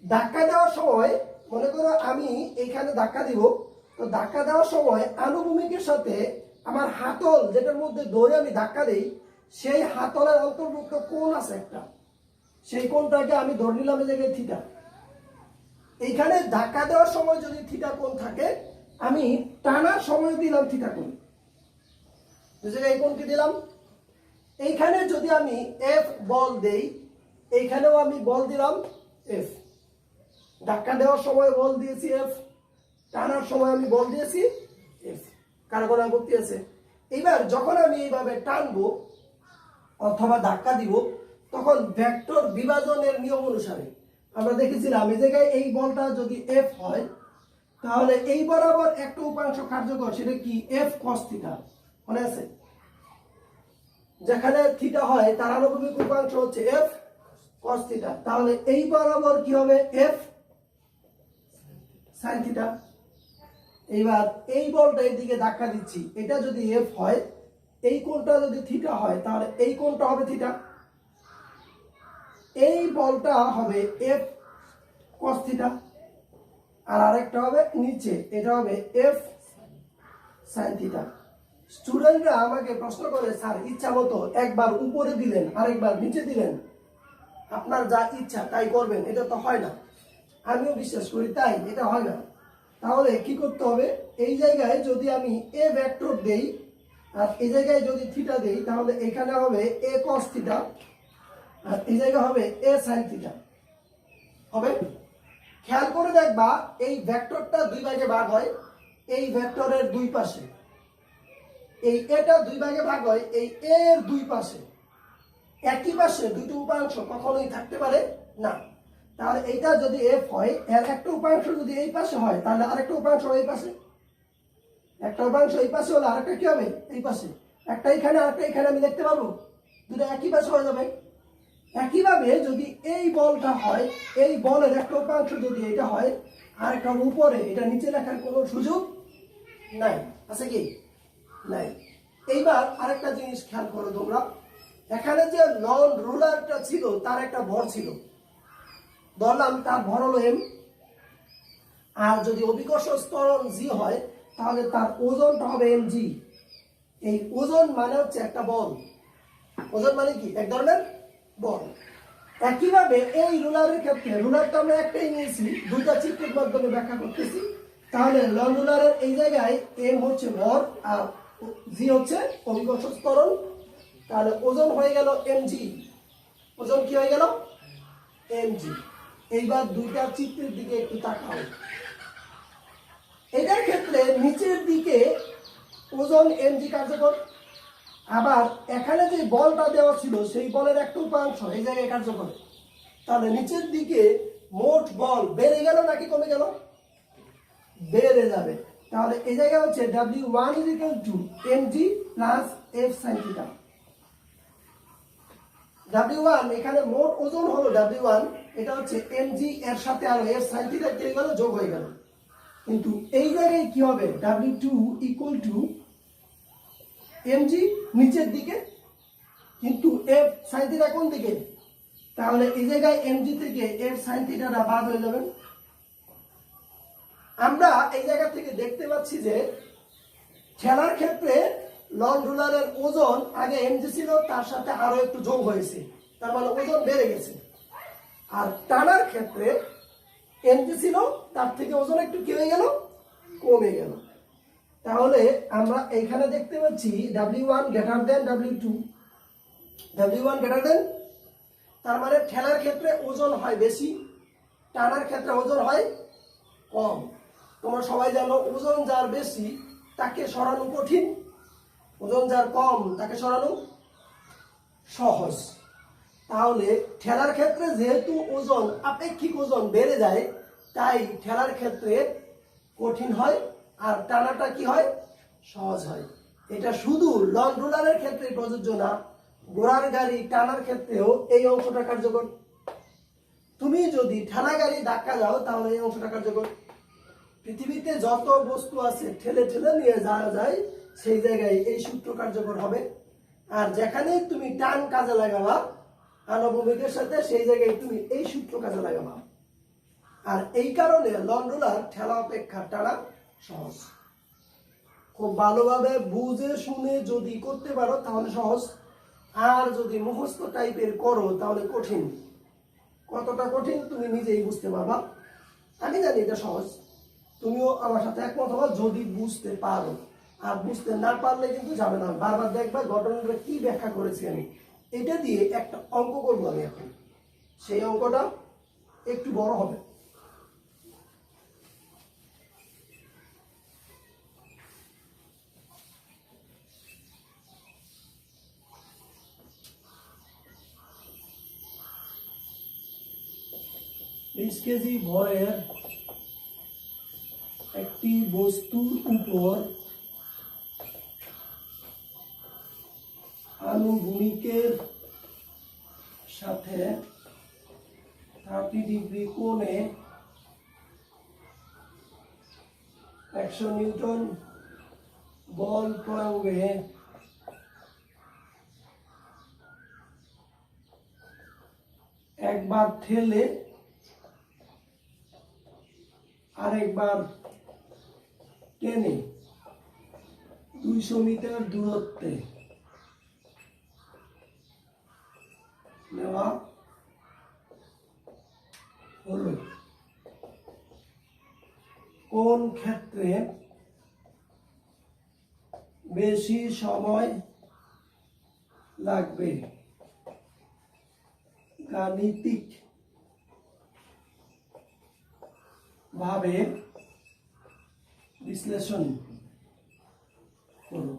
ধাক্কা দেওয়ার সময় মনে করো আমি এইখানে ধাক্কা দিব, তো ধাক্কা দেওয়ার সময় আনুভূমিকের সাথে আমার হাতল যেটার মধ্যে ধরে আমি ধাক্কা দেই, সেই হাতলের অন্তর্ভুক্ত কোণ আছে একটা, সেই কোণটাকে আমি ধরে নিলাম এই জায়গায় থিটা। এইখানে ধাক্কা দেওয়ার সময় যদি থিটা কোণ থাকে, আমি টানার সময় দিলাম থিটা কোণ। এই কোণটি দিলাম। এইখানে যদি আমি এফ বল দেই, এইখানেও আমি বল দিলাম এফ। ধাক্কা দেওয়ার সময় বল দিয়েছি এফ, টানার সময় আমি বল দিয়েছি এফ। কারণ আপত্তি আছে? এবার যখন আমি এইভাবে টানবো অথবা ধাক্কা দিব, তখন ভেক্টর বিভাজনের নিয়ম অনুসারে আমরা দেখেছিলাম এই জায়গায় এই বলটা যদি এফ হয়, তাহলে এই বরাবর একটা উপাংশ কার্যকর, সেটা কি? F cos theta. মনে আছে? যেখানে থিটা হয় তার আনুভূমিক উপাংশ হচ্ছে এফ কস থিটা। তাহলে এই বরাবর কি হবে? F sine theta. এইবার এই বলটা এইদিকে ধাক্কা দিচ্ছি, এটা যদি এফ হয়, এই কোণটা যদি থিটা হয়, তাহলে এই কোণটা হবে থিটা। এই বলটা হবে এফ কস থিটা, আর আরেকটা হবে নিচে, এটা হবে এফ সাইন থিটা। স্টুডেন্টরা আমাকে প্রশ্ন করে, স্যার ইচ্ছা মতো একবার উপরে দিলেন আরেকবার নিচে দিলেন, আপনার যা ইচ্ছা তাই করবেন, এটা তো হয় না। আমিও বিশ্বাস করি তাই, এটা হয় না। তাহলে কি করতে হবে? এই জায়গায় যদি আমি এ ভেক্টর দেই আর এই জায়গায় যদি থিটা দেই, তাহলে এখানে হবে এ কস থিটা আর এই জায়গায় হবে এ সাইন থিটা হবে। খেয়াল করে দেখবা, এই ভেক্টরটা দুই ভাগে ভাগ হয়, এই ভেক্টরের দুই পাশে। এই এটা দুই ভাগে ভাগ হয়, এই এর দুই পাশে। একই পাশে দুটো উপাংশ কখনোই থাকতে পারে না। তাহলে এইটা যদি এফ হয়, এর একটা উপাংশ যদি এই পাশে হয়, তাহলে আরেকটা উপাংশ এই পাশে। একটা উপাংশ এই পাশে হলে আরেকটা কি হবে? এই পাশে। একটা এখানে আরেকটা এখানে আমি দেখতে পাবো, দুটো একই পাশে হয়ে যাবে। একইভাবে যদি এই বলটা হয়, এই বলের একটা উপাংশ যদি এটা হয়, আরেকটা উপরে, এটা নিচে রাখার কোনো সুযোগ নাই। আছে কি? নাই। এইবার আরেকটা জিনিস খেয়াল করো তোমরা, এখানে যে নন রুলারটা ছিল তার একটা ভর ছিল, ধরলাম তার ভর হলো এম। আর যদি অভিকর্ষ ত্বরণ জি হয়, তাহলে তার ওজনটা হবে এম জি। এই ওজন মানে হচ্ছে একটা বল। ওজন মানে কি? এক ধরনের বল। একইভাবে এই রুলারের ক্ষেত্রে, রুলারটা আমরা একটাই নিয়েছি, দুইটা চিত্রের মাধ্যমে ব্যাখ্যা করতেছি। তাহলে লন রুলারের এই জায়গায় এম হচ্ছে ভর আর জি হচ্ছে অভিকর্ষ ত্বরণ। তাহলে ওজন হয়ে গেল এম জি। ওজন কি হয়ে গেল? M G. এইবার দুইটা চিত্রের দিকে একটু তাকাও। এটার ক্ষেত্রে নিচের দিকে ওজন এম জি কার্যকর, আবার এখানে যে বলটা দেওয়া ছিল সেই বলের একটা উপাংশ এই জায়গায় কার্যকর। তাহলে নিচের দিকে মোট বল বেড়ে গেল নাকি কমে গেল? বেড়ে যাবে। তাহলে এই জায়গায় হচ্ছে W1 = mg plus f sin θ। W1 এখানে মোট ওজন হলো W1, এটা হচ্ছে mg, এর সাথে আর f sin θ কি হয়ে গেল? যোগ হয়ে গেল। কিন্তু এই জায়গায় কি হবে? W2 = এমজি নিচের দিকে, কিন্তু এফ সাইন থিটা কোন দিকে? তাহলে এই জায়গায় এমজি থেকে এফ সাইন থিটাটা বাদ হয়ে যাবে। আমরা এই জায়গা থেকে দেখতে পাচ্ছি যে ঠেলার ক্ষেত্রে লং রুলারের ওজন আগে এমজি ছিল, তার সাথে আরো একটু যোগ হয়েছে, তার মানে ওজন বেড়ে গেছে। আর টানার ক্ষেত্রে এমজি ছিল, তার থেকে ওজন একটু কি হয়ে গেল? কমে গেল। তাহলে আমরা এখানে দেখতে পাচ্ছি W1 greater than W2, W1 greater than, তার মানে ঠেলার ক্ষেত্রে ওজন হয় বেশি, টানার ক্ষেত্রে ওজন হয় কম। তোমরা সবাই জানো ওজন যার বেশি তাকে সরানো কঠিন, ওজন যার কম তাকে সরানো সহজ। তাহলে ঠেলার ক্ষেত্রে যেহেতু ওজন আপেক্ষিক ওজন বেড়ে যায়, তাই ঠেলার ক্ষেত্রে কঠিন হয়, আর টানাটা কি হয়? সহজ হয়। এটা শুধু লং রুলারের ক্ষেত্রে প্রযোজ্য না, ঘোড়ার গাড়ি টানার ক্ষেত্রেও এই অংশটা কার্যকর। তুমি যদি ঠেলা গাড়ি ধাক্কা দাও তাহলে এই অংশটা কার্যকর। পৃথিবীতে যত বস্তু আছে ঠেলে ঠেলে নিয়ে যাওয়া যায়, সেই জায়গায় এই সূত্র কার্যকর হবে। আর যেখানে তুমি টান কাজে লাগাবা আনুভূমিকের সাথে, সেই জায়গায় তুমি এই সূত্র কাজে লাগাবা। আর এই কারণে লং রুলার ঠেলা অপেক্ষা টানা সহজ। খুব ভালোভাবে বুঝে শুনে যদি করতে পারো তাহলে সহজ, আর যদি মুখস্থ টাইপের করো তাহলে কঠিন। কতটা কঠিন তুমি নিজেই বুঝতে পারবা। আমি জানি এটা সহজ, তুমিও আমার সাথে একমত হবা যদি বুঝতে পারো। আর বুঝতে না পারলে কিন্তু যাবে না। বারবার দেখবা ঘটনাটা কি ব্যাখ্যা করেছি আমি। এটা দিয়ে একটা অঙ্ক করবো আমি এখন, সেই অঙ্কটা একটু বড় হবে। 20 কেজি ভরের একটি বস্তুর উপর আনুভূমিকের সাথে 30 ডিগ্রি কোণে 100 নিউটন বল প্রয়োগে একবার ঠেলে আরেকবার টেনে 200 মিটার দূরত্বে নেওয়া হলো, কোন ক্ষেত্রে বেশি সময় লাগবে? গাণিতিক ভাবে বিশ্লেষণ করো।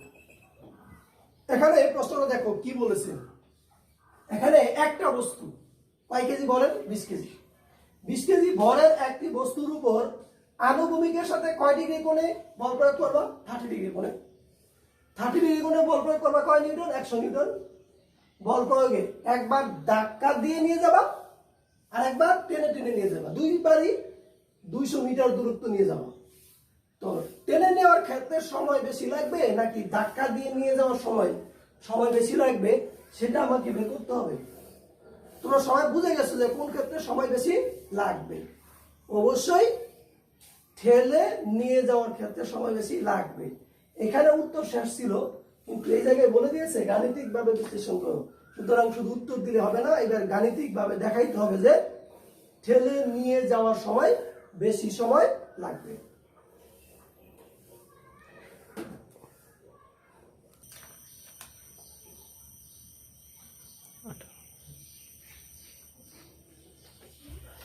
এখানে প্রশ্নটা দেখো কি বলেছে। এখানে একটা বস্তু কয় কেজি বলেন? 20 কেজি। 20 কেজি ভরের একটি বস্তুর উপর আনুভূমিকের সাথে কয় ডিগ্রি কোণে বল প্রয়োগ করবা? 30 ডিগ্রি কোণে। 30 ডিগ্রি কোণে বল প্রয়োগ করবা কয় নিউটন? 100 নিউটন। বল প্রয়োগে একবার ধাক্কা দিয়ে নিয়ে যাবা আর একবার টেনে টেনে নিয়ে যাবা, দুইবারই 200 মিটার দূরত্ব নিয়ে যাবা। তো টেনে নেওয়ার ক্ষেত্রে সময় বেশি লাগবে নাকি ধাক্কা দিয়ে নিয়ে যাওয়ার সময় বেশি লাগবে, সেটা আমাকে বের করতে হবে। তোমরা সবাই বুঝে গেছো যে কোন ক্ষেত্রে সময় বেশি লাগবে। অবশ্যই ঠেলে নিয়ে যাওয়ার ক্ষেত্রে সময় বেশি লাগবে। এখানে উত্তর শেষ ছিল, কিন্তু এই জায়গায় বলে দিয়েছে গাণিতিক ভাবে বিশ্লেষণ করো। সুতরাং শুধু উত্তর দিলে হবে না, এবার গাণিতিক ভাবে দেখাইতে হবে যে ঠেলে নিয়ে যাওয়ার সময় বেশি সময় লাগবে।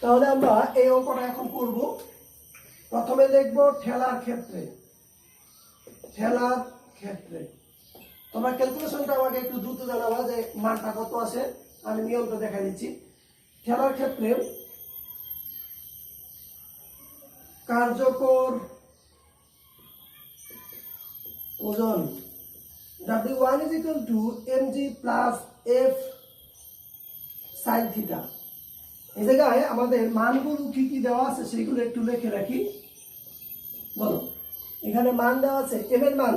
তাহলে আমরা এই অঙ্কটা এখন করব। প্রথমে দেখব ঠেলার ক্ষেত্রে। ঠেলার ক্ষেত্রে তোমরা ক্যালকুলেশনটা আমাকে একটু দ্রুত জানাবা যে মানটা কত আছে, আমি নিয়মটা দেখা দিচ্ছি। ঠেলার ক্ষেত্রে কার্যকর ওজন W1 is equal to mg plus f sin theta। এই জায়গায় আমাদের মানগুলো কি কি দেওয়া আছে সেগুলো একটু লিখে রাখি। বলো, এখানে মান দেওয়া আছে, m এর মান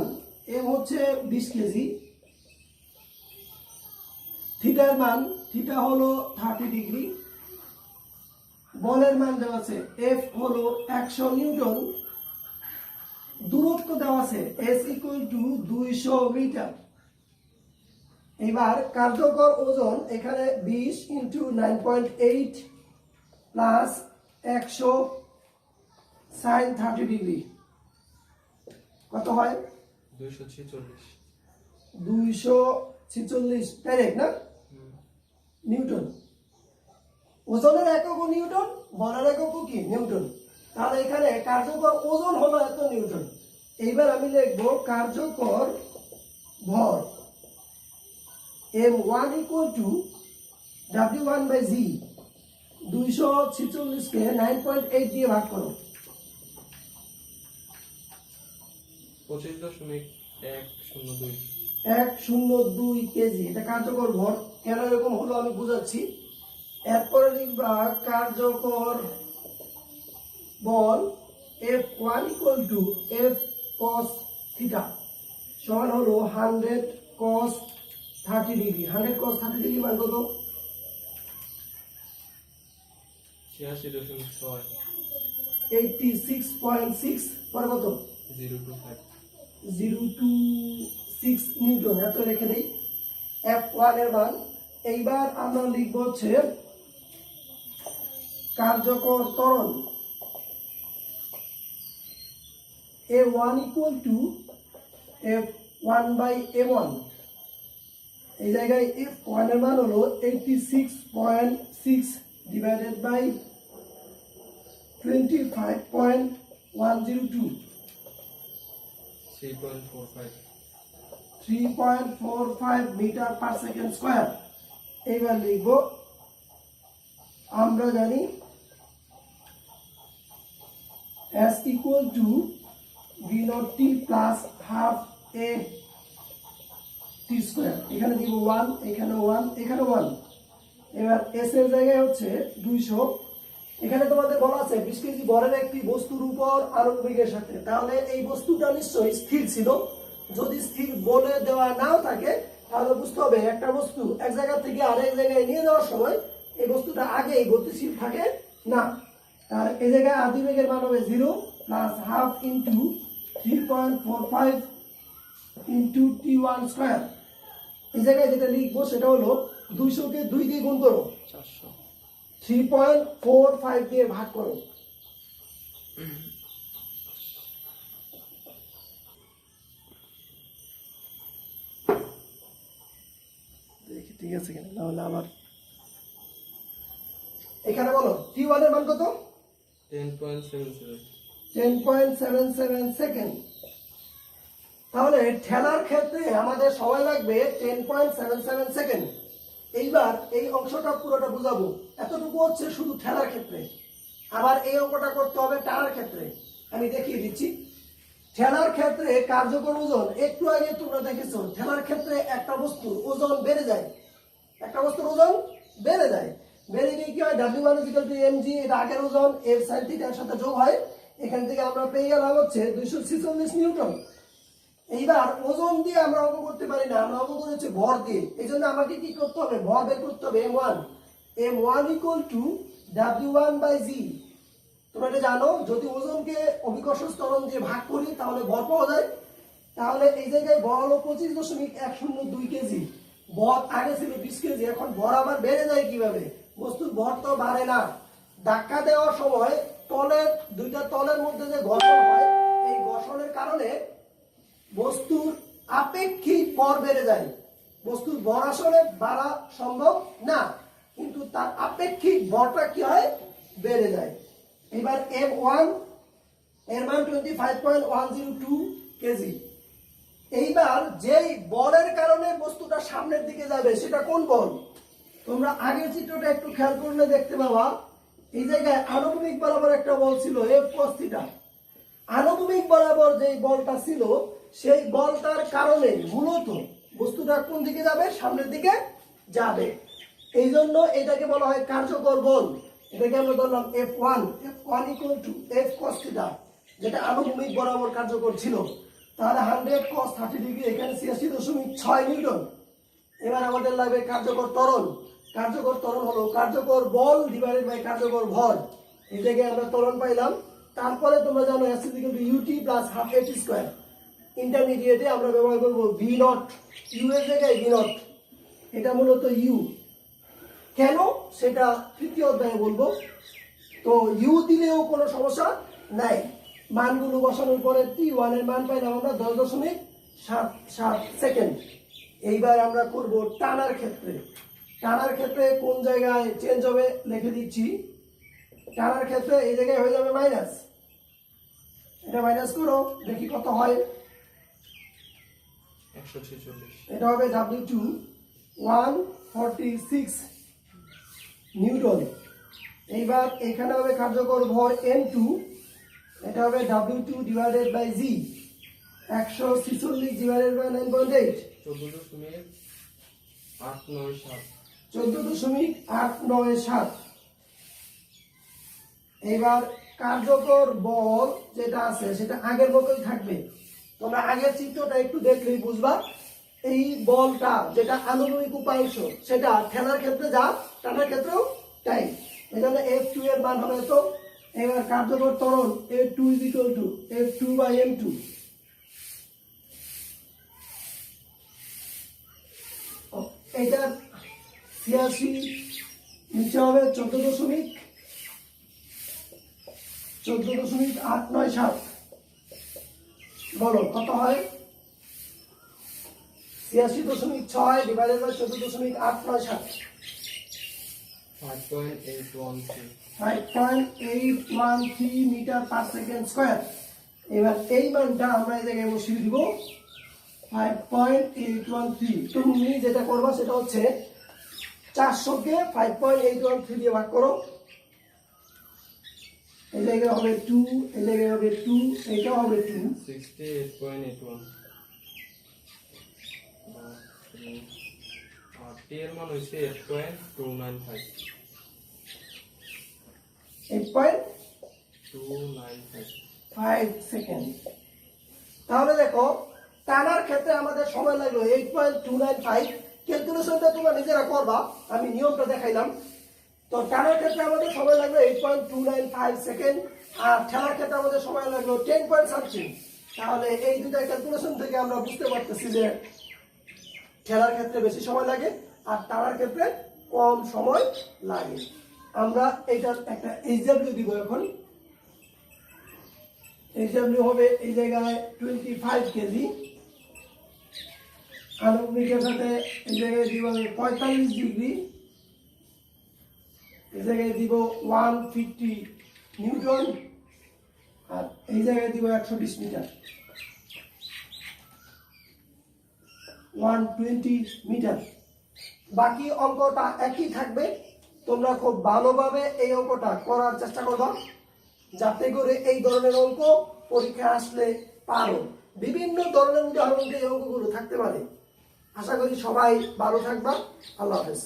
এম হচ্ছে 20 কেজি, থিটার মান, থিটা হলো 30 ডিগ্রি, বলের মান দেওয়া আছে এফ হলো 100 নিউটন, দূরত্ব দেওয়া আছে এস ইকুয়াল টু 200 মিটার। এবার কার্যকর ওজন এখানে 20 ইন্টু 9.8 প্লাস 100 সাইন 30 ডিগ্রি কত হয়? 246। 246 ডাইরেক্ট না নিউটন। ওজনের একক নিউটন, বলের একক কি নিউটন। তাহলে এখানে কার্যকর ওজন হলো এত নিউটন। এইবার আমি লিখবো কার্যকর ভর M1 equal to W1 by Z। 246 কে 9.8 দিয়ে ভাগ করো। 25.102। 102 কেজি, এটা কার্যকর ভর। কেন এরকম হলো আমি বুঝাচ্ছি। এরপরে লিখবা কার্যকর বল F1 equal to F cos theta সমান হলো 100 cos 30 ডিগ্রি। 100 cos 30 ডিগ্রি মান কত? 86.6। 86.6 পরে কত? 025। 026 নিউটন। এত রেখে দেই F1 এর মান। এইবার আমরা লিখব হচ্ছে কার্যকর ত্বরণ A1 equal to F1 by A1। এই জায়গায় F1 এর মান হলো 86.6 divided by 25.102। 3.45। 3.45 metre per second square. এইবার লিখব আমরা জানি S equal to V naught T plus half A T square। এখানে দিব 1, এখানে 1, এখানে 1। এবার S এর জায়গায় হচ্ছে 200। এখানে তোমাদের বলা আছে 20 কেজি ভরের একটি বস্তুর উপর আরোহণের সাথে, তাহলে এই বস্তুটা নিশ্চয়ই স্থির ছিল। যদি স্থির বলে দেওয়া নাও থাকে তাহলে বুঝতে হবে একটা বস্তু এক জায়গা থেকে আরেক জায়গায় নিয়ে যাওয়ার সময় এই বস্তুটা আগেই গতিশীল থাকে না। আর এই জায়গায় আদি বেগের মান হবে 0 plus half into 3.45 into T1 square. এই জায়গায় যেটা লিখবো সেটা হলো 200 কে 2 দিয়ে গুণ করো, 400। 3.45 দিয়ে ভাগ করো। দেখি ঠিক আছে কিনা, নাহলে আবার এখানে বলো T1 এর মান কত? 10.77। 10.77 সেকেন্ড। তাহলে ঠেলার ক্ষেত্রে আমাদের সময় লাগবে 10.77 সেকেন্ড। এইবার এই অংশটা পুরোটা বুঝাবো। এতটুকু হচ্ছে শুধু ঠেলার ক্ষেত্রে, আবার এই অঙ্কটা করতে হবে টানার ক্ষেত্রে। আমি দেখিয়ে দিচ্ছি। ঠেলার ক্ষেত্রে কার্যকর ওজন একটু আগে তোমরা দেখেছো, ঠেলার ক্ষেত্রে একটা বস্তুর ওজন বেড়ে যায়, একটা বস্তুর ওজন বেড়ে যায়। বেড়ে গিয়ে কি হয়? W1 mg, এটা আগের ওজন F sin θ এর সাথে যোগ হয়। এখান থেকে আমরা পেয়ে গেলাম হচ্ছে 246 নিউটন। এইবার ওজন দিয়ে আমরা অঙ্ক করতে পারি না, আমরা অঙ্ক করেছি ভর দিয়ে। এই জন্য আমাকে কি করতে হবে? ভর বের করতে হবে M1। M1 equal to W1 by Z। তোমরা এটা জানো, যদি ওজনকে অভিকর্ষ ত্বরণ দিয়ে ভাগ করি তাহলে ভর পাওয়া যায়। তাহলে এই জায়গায় ভর হলো 25.102 কেজি। ভর আগে ছিল 20 কেজি, এখন ভর আবার বেড়ে যায় কিভাবে? বস্তুর ভর তো বাড়ে না, ধাক্কা দেওয়ার সময় তলের দুইটা তলের মধ্যে যে ঘর্ষণ হয়, এই ঘর্ষণের কারণে বস্তুর আপেক্ষিক ভর বেড়ে যায়। বস্তুর ভর আসলে বাড়া সম্ভব না, কিন্তু তার আপেক্ষিক ভরটা কি হয়? বেড়ে যায়। এবার M1 এর মান 25.102 কেজি। এইবার যেই বলের কারণে বস্তুটা সামনের দিকে যাবে সেটা কোন বল? তোমরা আগের চিত্রটা একটু খেয়াল করলে দেখতে পাবা, এই জায়গায় আনুভূমিক বরাবর একটা বল ছিল F cos θ। আনুভূমিক বরাবর যে বলটা ছিল সেই বলটার কারণে মূলত বস্তুটা কোন দিকে যাবে? সামনের দিকে যাবে। এই জন্য এটাকে বলা হয় কার্যকর বল। এটাকে আমরা ধরলাম F1 equal to F cos θ, যেটা আনুভূমিক বরাবর কার্যকর ছিল। তাহলে 100 cos 30 ডিগ্রি এখানে 86.6 নিউটন। এবার আমাদের লাগবে কার্যকর ত্বরণ। কার্যকর ত্বরণ হলো কার্যকর বল ডিভাইডেড বাই কার্যকর ভর। এই জায়গায় আমরা ত্বরণ পাইলাম। তারপরে তোমরা জানো s = ut + ½ at²। ইন্টারমিডিয়েটে আমরা ব্যবহার করব v0, u এর জায়গায় v0। এটা মূলত u। কেন সেটা তৃতীয় অধ্যায়ে বলবো। তো u দিলেও কোনো সমস্যা নাই। মানগুলো বসানোর পরে t1 এর মান পাইলাম আমরা 10.77 সেকেন্ড। এইবার আমরা করব টানার ক্ষেত্রে। টানার ক্ষেত্রে কোন জায়গায় চেঞ্জ হবে লিখে দিচ্ছি। টানার ক্ষেত্রে এই জায়গায় হয়ে যাবে মাইনাস। এটা মাইনাস করো, দেখি কত হয়। 146। এটা হবে W2 146 নিউটন। এইবার এখানে হবে কার্যকর ভর N2, এটা হবে W2 divided by G 146 divided by 9.8 14.897। এইবার কার্যকর বল যেটা আছে সেটা আগের মতোই থাকবে। তোমরা আগের চিত্রটা একটু দেখলেই বুঝবা। এই বলটা যেটা আনুভূমিক উপাংশ সেটা ঠেলার ক্ষেত্রে যা, টানার ক্ষেত্রেও তাই। এখানে F2 এর মান হবে তো। এবার কার্যকর ত্বরণ F2 = F2/m2। এটা 86 নিচে হবে 14.897। বলো কত হয়? 86.6 divided by 14.897। 5.813 metre per second square. এবার এই মানটা আমরা এই জায়গায় বসিয়ে দিব 5.813। তুমি যেটা করবা সেটা হচ্ছে 400 কে 5.813 দিয়ে ভাগ করো। এই জায়গায় হবে 2, এই জায়গায় হবে 2, এইটাও হবে 2। 68.81 এর মান হইছে 8.295 8.295 সেকেন্ড। তাহলে দেখো টানার ক্ষেত্রে আমাদের সময় লাগলো 8.295। ক্যালকুলেশনটা তোমরা নিজেরা করবা, আমি নিয়মটা দেখাইলাম। তো টানার ক্ষেত্রে আমাদের সময় লাগলো 8.295 সেকেন্ড, আর ঠেলার ক্ষেত্রে আমাদের সময় লাগলো 10 পয়েন্ট সামথিং। তাহলে এই দুটা ক্যালকুলেশন থেকে আমরা বুঝতে পারতেছি যে ঠেলার ক্ষেত্রে বেশি সময় লাগে আর টানার ক্ষেত্রে কম সময় লাগে। আমরা এটার একটা HW দিব এখন। HW হবে এই জায়গায় 25 কেজি। আনুভূমিকের সাথে এই জায়গায় দিব 45 ডিগ্রি। এই জায়গায় দিব 150 নিউটন, আর এই জায়গায় দিব 120 মিটার, 120 মিটার। বাকি অঙ্কটা একই থাকবে। তোমরা খুব ভালোভাবে এই অঙ্কটা করার চেষ্টা করবা, যাতে করে এই ধরনের অঙ্ক পরীক্ষা আসলে পারো। বিভিন্ন ধরনের উদাহরণ দিয়ে এই অঙ্কগুলো থাকতে পারে। আশা করি সবাই ভালো থাকবা। আল্লাহ হাফেজ।